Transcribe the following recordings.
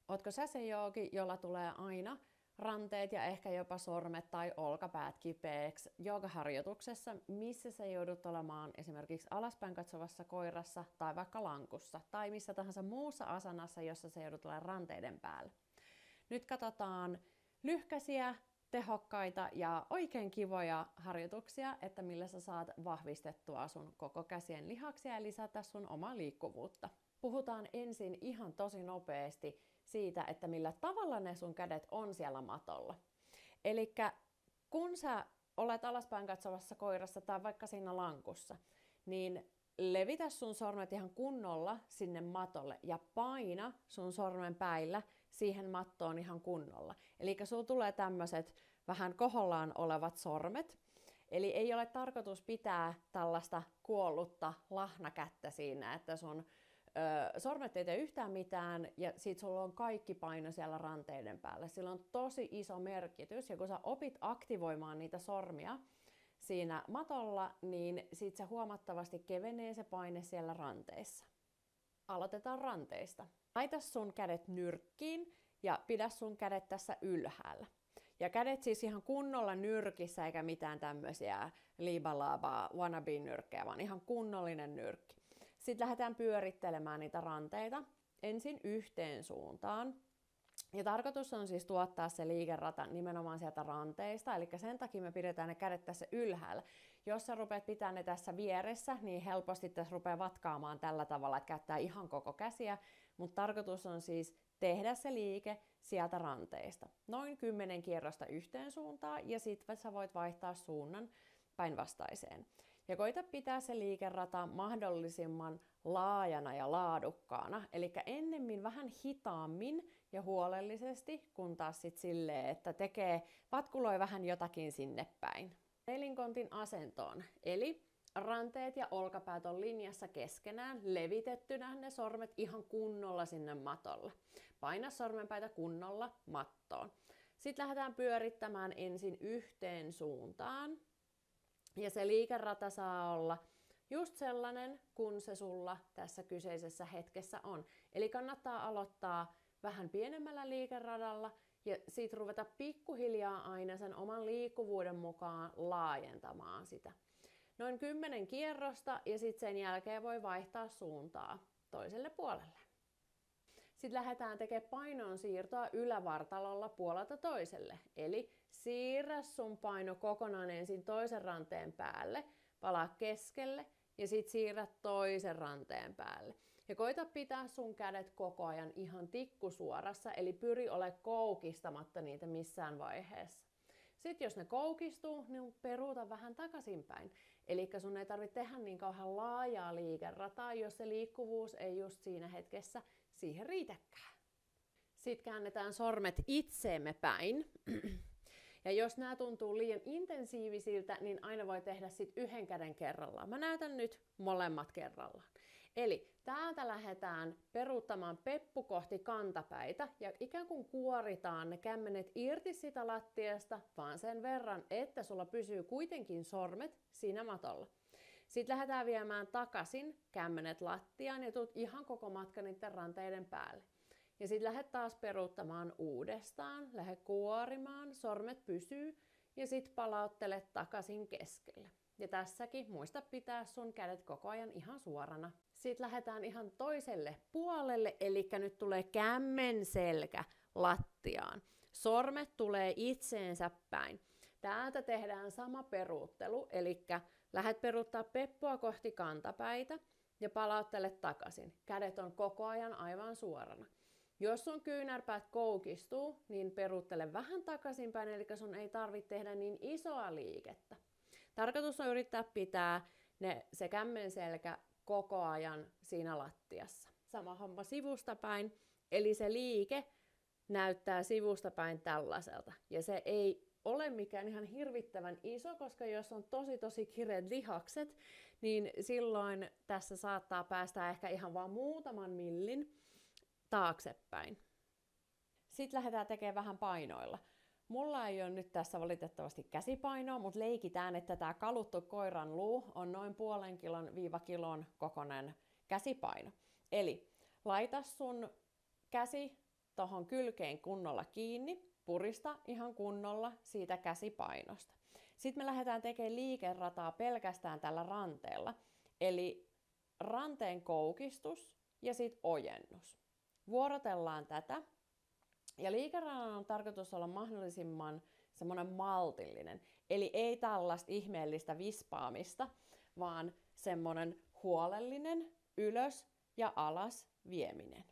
Ootko sä se joogi, jolla tulee aina ranteet ja ehkä jopa sormet tai olkapäät kipeäksi joogaharjoituksessa, missä sä joudut olemaan esimerkiksi alaspäin katsovassa koirassa tai vaikka lankussa tai missä tahansa muussa asanassa, jossa sä joudut olemaan ranteiden päällä? Nyt katsotaan lyhkäisiä, tehokkaita ja oikein kivoja harjoituksia, että millä sä saat vahvistettua sun koko käsien lihaksia ja lisätä sun omaa liikkuvuutta. Puhutaan ensin ihan tosi nopeasti siitä, että millä tavalla ne sun kädet on siellä matolla. Elikkä kun sä olet alaspäin katsovassa koirassa tai vaikka siinä lankussa, niin levitä sun sormet ihan kunnolla sinne matolle ja paina sun sormen päillä siihen mattoon ihan kunnolla. Eli sulla tulee tämmöiset vähän kohollaan olevat sormet. Eli ei ole tarkoitus pitää tällaista kuollutta lahnakättä siinä, että sun sormet ei tee yhtään mitään ja sit sulla on kaikki paino siellä ranteiden päällä. Sillä on tosi iso merkitys ja kun sä opit aktivoimaan niitä sormia siinä matolla, niin sit se huomattavasti kevenee se paine siellä ranteissa. Aloitetaan ranteista. Laita sun kädet nyrkkiin ja pidä sun kädet tässä ylhäällä. Ja kädet siis ihan kunnolla nyrkissä eikä mitään tämmöisiä liibalaba wannabe-nyrkkejä, vaan ihan kunnollinen nyrkki. Sitten lähdetään pyörittelemään niitä ranteita ensin yhteen suuntaan. Ja tarkoitus on siis tuottaa se liikerata nimenomaan sieltä ranteista, eli sen takia me pidetään ne kädet tässä ylhäällä. Jos sä rupeat pitämään ne tässä vieressä, niin helposti tässä rupeaa vatkaamaan tällä tavalla, että käyttää ihan koko käsiä, mutta tarkoitus on siis tehdä se liike sieltä ranteista. Noin 10 kierrosta yhteen suuntaan, ja sitten sä voit vaihtaa suunnan päinvastaiseen. Ja koita pitää se liikerata mahdollisimman laajana ja laadukkaana, eli ennemmin vähän hitaammin ja huolellisesti, kun taas sit silleen, että vatkuloi vähän jotakin sinne päin. Nelinkontin asentoon, eli ranteet ja olkapäät on linjassa keskenään, levitettynä ne sormet ihan kunnolla sinne matolle. Paina sormenpäitä kunnolla mattoon. Sitten lähdetään pyörittämään ensin yhteen suuntaan. Ja se liikerata saa olla just sellainen, kun se sulla tässä kyseisessä hetkessä on. Eli kannattaa aloittaa vähän pienemmällä liikeradalla ja siitä ruveta pikkuhiljaa aina sen oman liikkuvuuden mukaan laajentamaan sitä. Noin 10 kierrosta ja sitten sen jälkeen voi vaihtaa suuntaa toiselle puolelle. Sitten lähdetään tekemään painonsiirtoa ylävartalolla puolelta toiselle. Eli siirrä sun paino kokonaan ensin toisen ranteen päälle, palaa keskelle ja sitten siirrä toisen ranteen päälle. Ja koita pitää sun kädet koko ajan ihan tikkusuorassa, eli pyri ole koukistamatta niitä missään vaiheessa. Sitten jos ne koukistuu, niin peruuta vähän takaisinpäin. Eli sun ei tarvitse tehdä niin kauhean laajaa liikerataa, jos se liikkuvuus ei just siinä hetkessä siihen riitäkään. Sitten käännetään sormet itseemme päin. Ja jos nämä tuntuu liian intensiivisiltä, niin aina voi tehdä sitten yhden käden kerrallaan. Mä näytän nyt molemmat kerrallaan. Eli täältä lähdetään peruuttamaan peppu kohti kantapäitä ja ikään kuin kuoritaan ne kämmenet irti sitä lattiasta, vaan sen verran, että sulla pysyy kuitenkin sormet siinä matolla. Sitten lähdetään viemään takaisin kämmenet lattiaan ja tuut ihan koko matkan niiden ranteiden päälle. Ja sitten lähde taas peruuttamaan uudestaan, lähde kuorimaan, sormet pysyy ja sitten palauttele takaisin keskelle. Ja tässäkin muista pitää sun kädet koko ajan ihan suorana. Sitten lähdetään ihan toiselle puolelle, eli nyt tulee kämmen selkä lattiaan. Sormet tulee itseensä päin. Täältä tehdään sama peruuttelu, eli lähdet peruuttaa peppua kohti kantapäitä ja palauttele takaisin. Kädet on koko ajan aivan suorana. Jos sun kyynärpäät koukistuu, niin peruuttele vähän takaisinpäin, eli sun ei tarvitse tehdä niin isoa liikettä. Tarkoitus on yrittää pitää se kämmen selkä koko ajan siinä lattiassa. Sama homma sivusta päin, eli se liike näyttää sivusta päin tällaiselta. Ja se ei ole mikään ihan hirvittävän iso, koska jos on tosi kireet lihakset, niin silloin tässä saattaa päästä ehkä ihan vaan muutaman millin taaksepäin. Sitten lähdetään tekemään vähän painoilla. Mulla ei ole nyt tässä valitettavasti käsipainoa, mutta leikitään, että tämä kaluttu koiran luu on noin 0,5 kilon - kilon kokoinen käsipaino. Eli laita sun käsi tohon kylkeen kunnolla kiinni, purista ihan kunnolla siitä käsipainosta. Sitten me lähdetään tekemään liikerataa pelkästään tällä ranteella, eli ranteen koukistus ja sitten ojennus. Vuorotellaan tätä, ja liikeradan on tarkoitus olla mahdollisimman semmoinen maltillinen, eli ei tällaista ihmeellistä vispaamista, vaan semmoinen huolellinen ylös ja alas vieminen.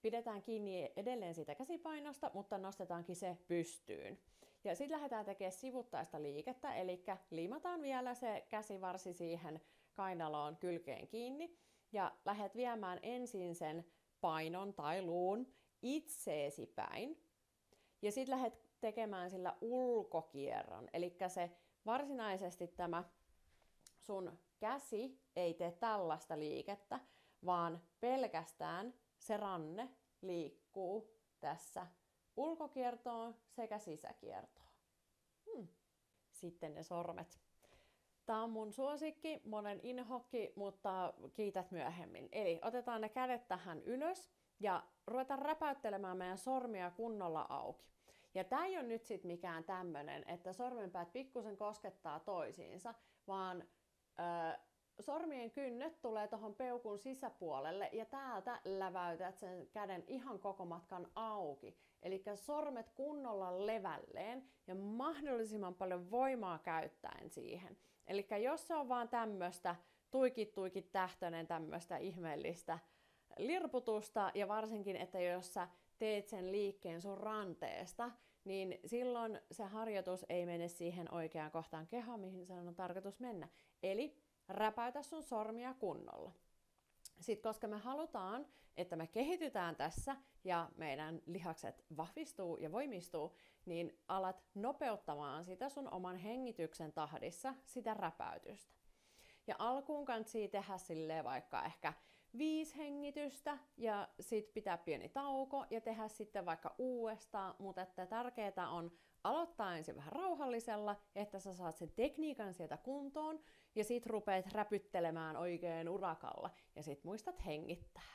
Pidetään kiinni edelleen siitä käsipainosta, mutta nostetaankin se pystyyn. Ja sitten lähdetään tekemään sivuttaista liikettä, eli liimataan vielä se käsivarsi siihen kainaloon kylkeen kiinni ja lähdet viemään ensin sen painon tai luun itseesi päin. Ja sitten lähdet tekemään sillä ulkokierron, eli se varsinaisesti tämä sun käsi ei tee tällaista liikettä, vaan pelkästään se ranne liikkuu tässä ulkokiertoon sekä sisäkiertoon. Sitten ne sormet. Tää on mun suosikki, monen inhokki, mutta kiität myöhemmin. Eli otetaan ne kädet tähän ylös ja ruvetaan räpäyttelemään meidän sormia kunnolla auki. Ja tää ei ole nyt sit mikään tämmönen, että sormenpäät pikkusen koskettaa toisiinsa, vaan sormien kynnet tulee tuohon peukun sisäpuolelle ja täältä läväytät sen käden ihan koko matkan auki. Eli sormet kunnolla levälleen ja mahdollisimman paljon voimaa käyttäen siihen. Eli jos se on vaan tämmöistä tuikit tähtöinen tämmöistä ihmeellistä lirputusta ja varsinkin, että jos sä teet sen liikkeen sun ranteesta, niin silloin se harjoitus ei mene siihen oikeaan kohtaan kehoa, mihin se on tarkoitus mennä. Eli räpäytä sun sormia kunnolla. Sitten koska me halutaan, että me kehitytään tässä ja meidän lihakset vahvistuu ja voimistuu, niin alat nopeuttamaan sitä sun oman hengityksen tahdissa sitä räpäytystä. Ja alkuun kannattaa tehdä silleen vaikka ehkä 5 hengitystä ja sitten pitää pieni tauko ja tehdä sitten vaikka uudestaan, mutta että tärkeää on aloittaa ensin vähän rauhallisella, että sä saat sen tekniikan sieltä kuntoon ja sit rupeat räpyttelemään oikein urakalla ja sit muistat hengittää.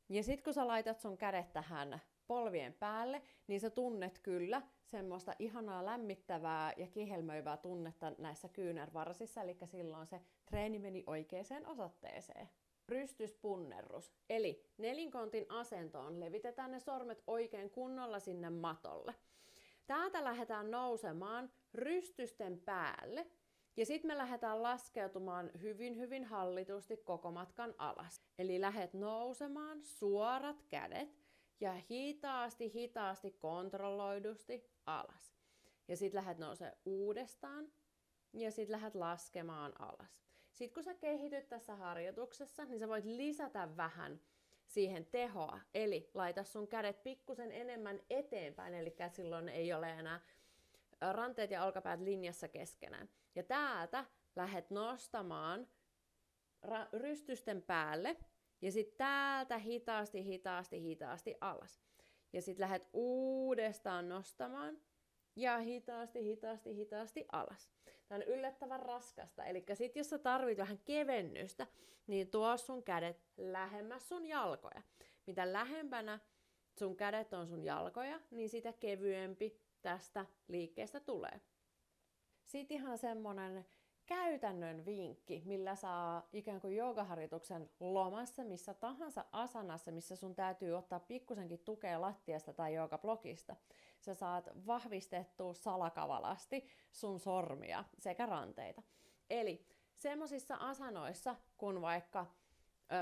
Ja sit kun sä laitat sun kädet tähän polvien päälle, niin sä tunnet kyllä semmoista ihanaa lämmittävää ja kihelmöivää tunnetta näissä kyynärvarsissa, eli silloin se treeni meni oikeaan osoitteeseen. Rystyspunnerrus, eli nelinkontin asentoon levitetään ne sormet oikein kunnolla sinne matolle. Täältä lähdetään nousemaan rystysten päälle ja sitten me lähdetään laskeutumaan hyvin hallitusti koko matkan alas. Eli lähdet nousemaan suorat kädet ja hitaasti kontrolloidusti alas. Ja sitten lähdet nousemaan uudestaan ja sitten lähdet laskemaan alas. Sitten kun sä kehityt tässä harjoituksessa, niin sä voit lisätä vähän siihen tehoa. Eli laita sun kädet pikkusen enemmän eteenpäin, eli silloin ei ole enää ranteet ja olkapäät linjassa keskenään. Ja täältä lähdet nostamaan rystysten päälle ja sitten täältä hitaasti alas. Ja sitten lähdet uudestaan nostamaan ja hitaasti alas. Tämä on yllättävän raskasta, eli sit jos sä tarvit vähän kevennystä, niin tuo sun kädet lähemmäs sun jalkoja. Mitä lähempänä sun kädet on sun jalkoja, niin sitä kevyempi tästä liikkeestä tulee. Sitten ihan semmonen käytännön vinkki, millä saa ikään kuin joogaharjoituksen lomassa, missä tahansa asanassa, missä sun täytyy ottaa pikkusenkin tukea lattiasta tai joogablokista. Sä saat vahvistettua salakavalasti sun sormia sekä ranteita. Eli semmosissa asanoissa, kun vaikka,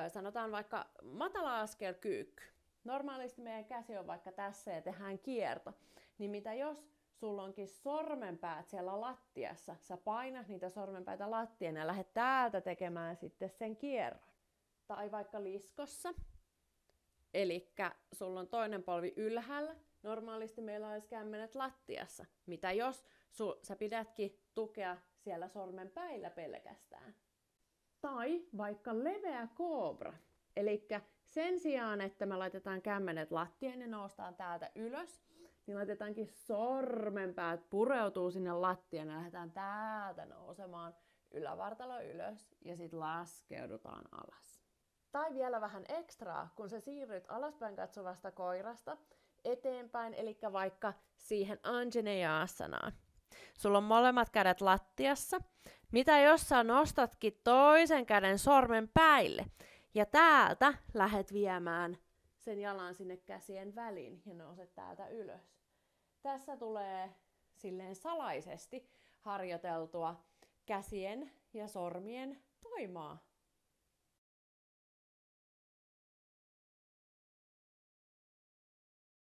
sanotaan vaikka matala askel kyykky. Normaalisti meidän käsi on vaikka tässä ja tehdään kierto. Niin mitä jos sulla onkin sormenpäät siellä lattiassa, sä painat niitä sormenpäitä lattiaan ja lähdet täältä tekemään sitten sen kierron. Tai vaikka liskossa, elikkä sulla on toinen polvi ylhäällä, normaalisti meillä olisi kämmenet lattiassa. Mitä jos sä pidätkin tukea siellä sormenpäillä pelkästään? Tai vaikka leveä koobra, elikkä sen sijaan, että me laitetaan kämmenet lattiaan ja noustaan täältä ylös, niin laitetaankin sormenpäät pureutuu sinne lattiaan ja lähdetään täältä nousemaan ylävartalo ylös ja sitten laskeudutaan alas. Tai vielä vähän ekstraa, kun sä siirryt alaspäin katsovasta koirasta eteenpäin, eli vaikka siihen Anjaneya-asanaan. Sulla on molemmat kädet lattiassa. Mitä jos sä nostatkin toisen käden sormen päille ja täältä lähet viemään sen jalan sinne käsien väliin ja nouset täältä ylös. Tässä tulee silleen salaisesti harjoiteltua käsien ja sormien voimaa